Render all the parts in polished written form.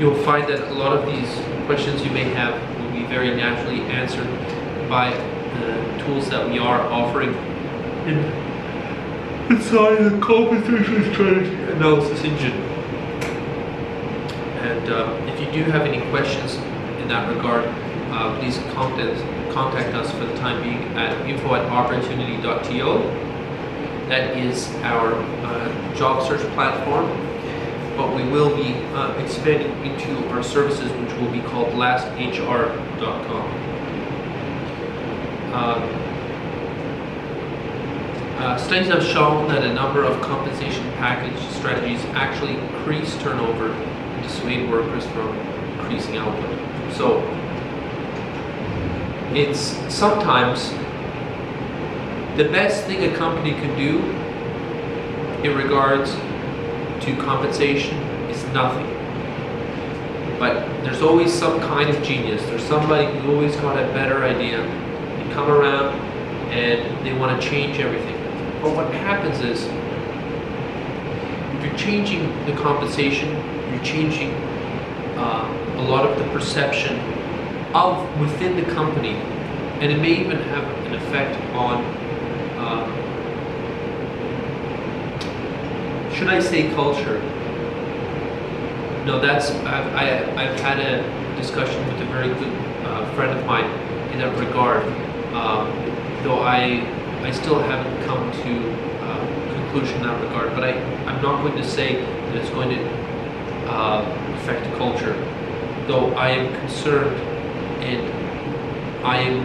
you'll find that a lot of these questions you may have will be very naturally answered by the tools that we are offering inside the compensation strategy analysis engine. And if you do have any questions in that regard, please contact us for the time being at info@opportunity.to. That is our job search platform, but we will be expanding into our services, which will be called lasthr.com. Studies have shown that a number of compensation package strategies actually increase turnover and dissuade workers from increasing output. So it's sometimes the best thing a company can do in regards to compensation is nothing. But there's always some kind of genius. There's somebody who always got a better idea. They come around and they want to change everything. But what happens is, if you're changing the compensation, you're changing a lot of the perception of within the company, and it may even have an effect on, should I say culture? No, I've had a discussion with a very good friend of mine in that regard, though I still haven't come to a conclusion in that regard, but I'm not going to say that it's going to affect culture, though I am concerned, and I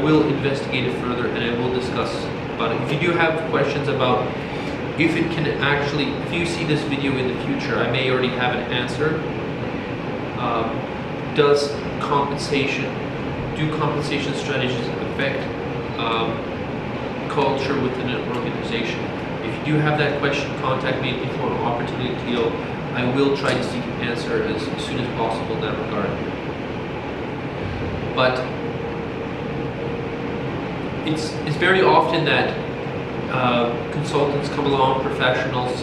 will investigate it further, and I will discuss about it. If you do have questions about if it can actually, if you see this video in the future, I may already have an answer. Do compensation strategies affect culture within an organization? If you do have that question, contact me at opportunity.to. I will try to seek an answer as soon as possible in that regard. But it's very often that consultants come along, professionals,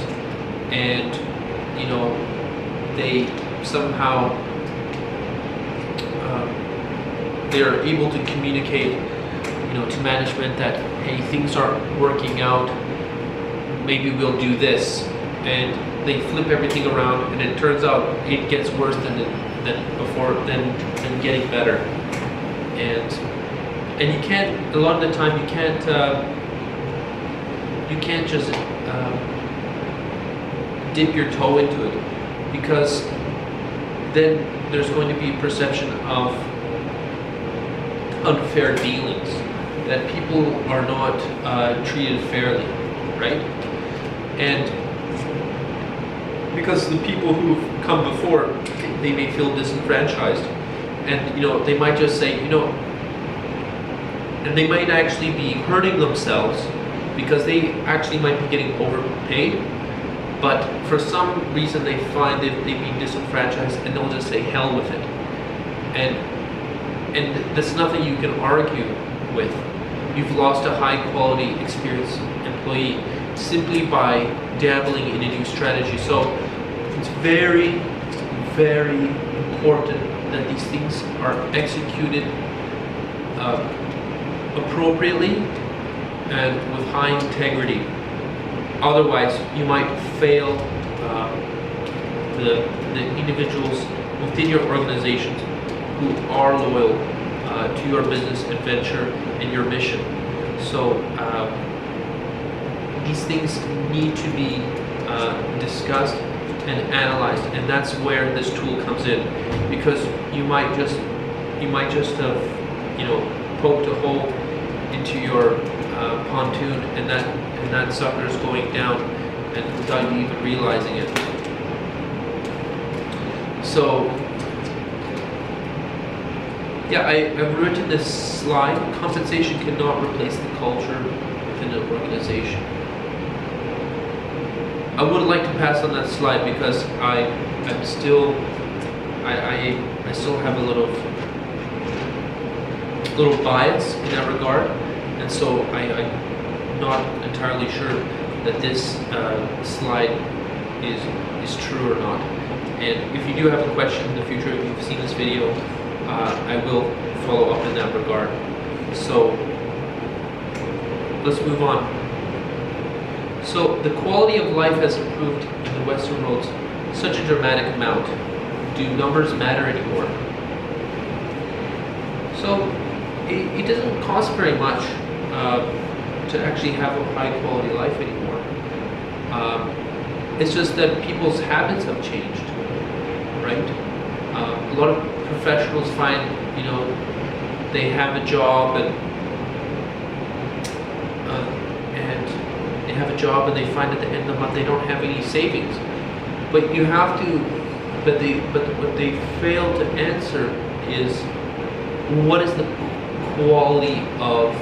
and they somehow they're able to communicate to management that, hey, things aren't working out, maybe we'll do this, and they flip everything around, and it turns out it gets worse than getting better. And you can't, a lot of the time, you can't just dip your toe into it, because then there's going to be a perception of unfair dealings, that people are not treated fairly, right? And because the people who've come before, they may feel disenfranchised, and they might just say, and they might actually be hurting themselves because they actually might be getting overpaid, but for some reason they find that they've been disenfranchised, and they'll just say hell with it. And there's nothing you can argue with. You've lost a high quality, experienced employee simply by dabbling in a new strategy. So it's very, very important that these things are executed appropriately and with high integrity. Otherwise, you might fail the individuals within your organizations who are loyal to your business adventure and your mission. So these things need to be discussed and analyzed, and that's where this tool comes in, because you might just have poked a hole into your pontoon, and that sucker's going down, and without you even realizing it. So yeah, I've written this slide. Compensation cannot replace the culture within an organization. I would like to pass on that slide because I still have a little bias in that regard, and so I'm not entirely sure that this slide is true or not. And if you do have a question in the future, if you've seen this video, I will follow up in that regard. So let's move on. So the quality of life has improved in the Western world such a dramatic amount. Do numbers matter anymore? So it doesn't cost very much to actually have a high quality life anymore. It's just that people's habits have changed, right? A lot of professionals find, they have a job and they have a job and they find at the end of the month they don't have any savings. But you have to, but what they fail to answer is, what is the quality of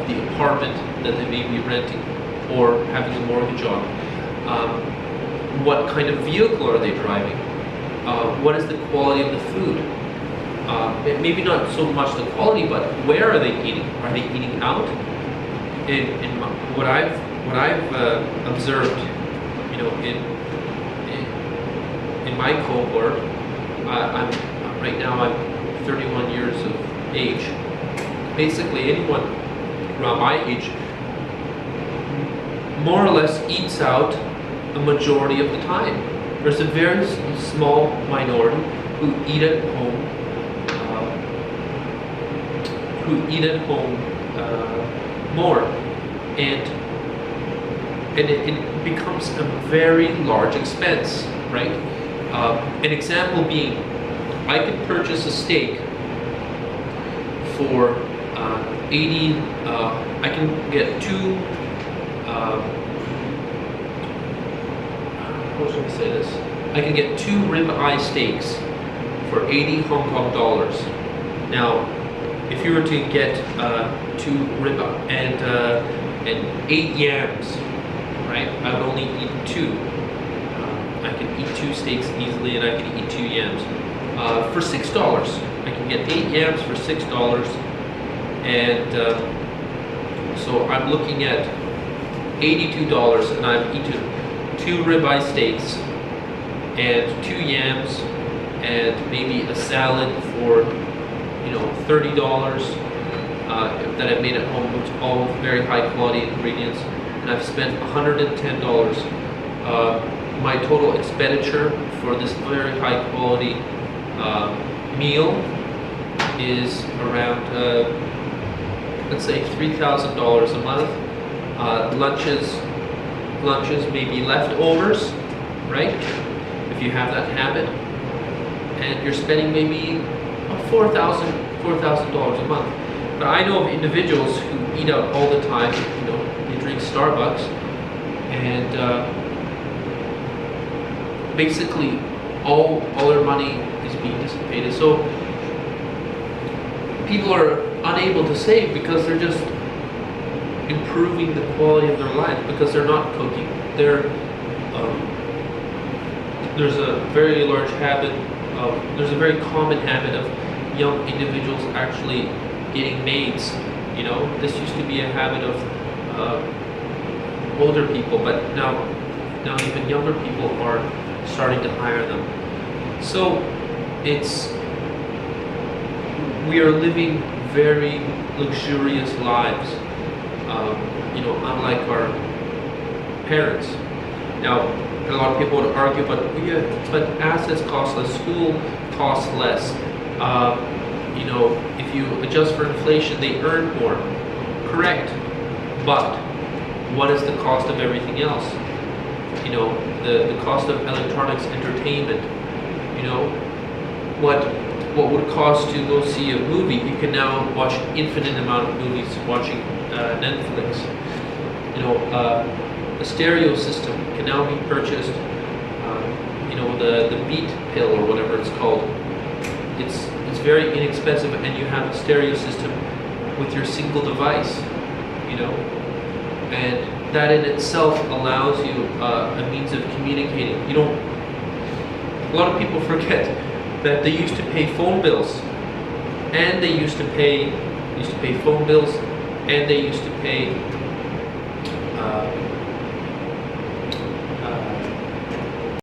the apartment that they may be renting or having a mortgage on? What kind of vehicle are they driving? What is the quality of the food? Maybe not so much the quality, but where are they eating? Are they eating out? In what I've observed, in my cohort, right now I'm 31 years of age. Basically, anyone around my age more or less eats out a majority of the time. There's a very small minority who eat at home, more, and it becomes a very large expense, right? An example being, I could purchase a steak for 80. I can get two. How should I say this? I can get two ribeye steaks for 80 Hong Kong dollars. Now, if you were to get two ribeye and 8 yams, right? I would only eat 2. I can eat 2 steaks easily, and I can eat 2 yams for $6. I can get 8 yams for $6, and so I'm looking at $82, and I've eaten 2 ribeye steaks and 2 yams and maybe a salad for $30 that I've made at home, which are all very high quality ingredients, and I've spent $110. My total expenditure for this very high quality meal is around let's say $3,000 a month. Lunches may be leftovers, right? If you have that habit, and you're spending maybe $4,000 a month. But I know of individuals who eat out all the time. They drink Starbucks, and basically all their money is being dissipated. So people are unable to save because they're just improving the quality of their life, because they're not cooking. There's a very large habit there's a very common habit of young individuals actually getting maids. This used to be a habit of older people, but now even younger people are starting to hire them. So we are living very luxurious lives, unlike our parents. Now, a lot of people would argue, but assets cost less, school costs less. If you adjust for inflation, they earn more. Correct. But what is the cost of everything else? The cost of electronics, entertainment. What would it cost to go see a movie? You can now watch infinite amount of movies watching Netflix. A stereo system can now be purchased. The Beat pill or whatever it's called. It's very inexpensive, and you have a stereo system with your single device. And that in itself allows you a means of communicating. A lot of people forget that they used to pay phone bills, and they used to pay phone bills, and they used to pay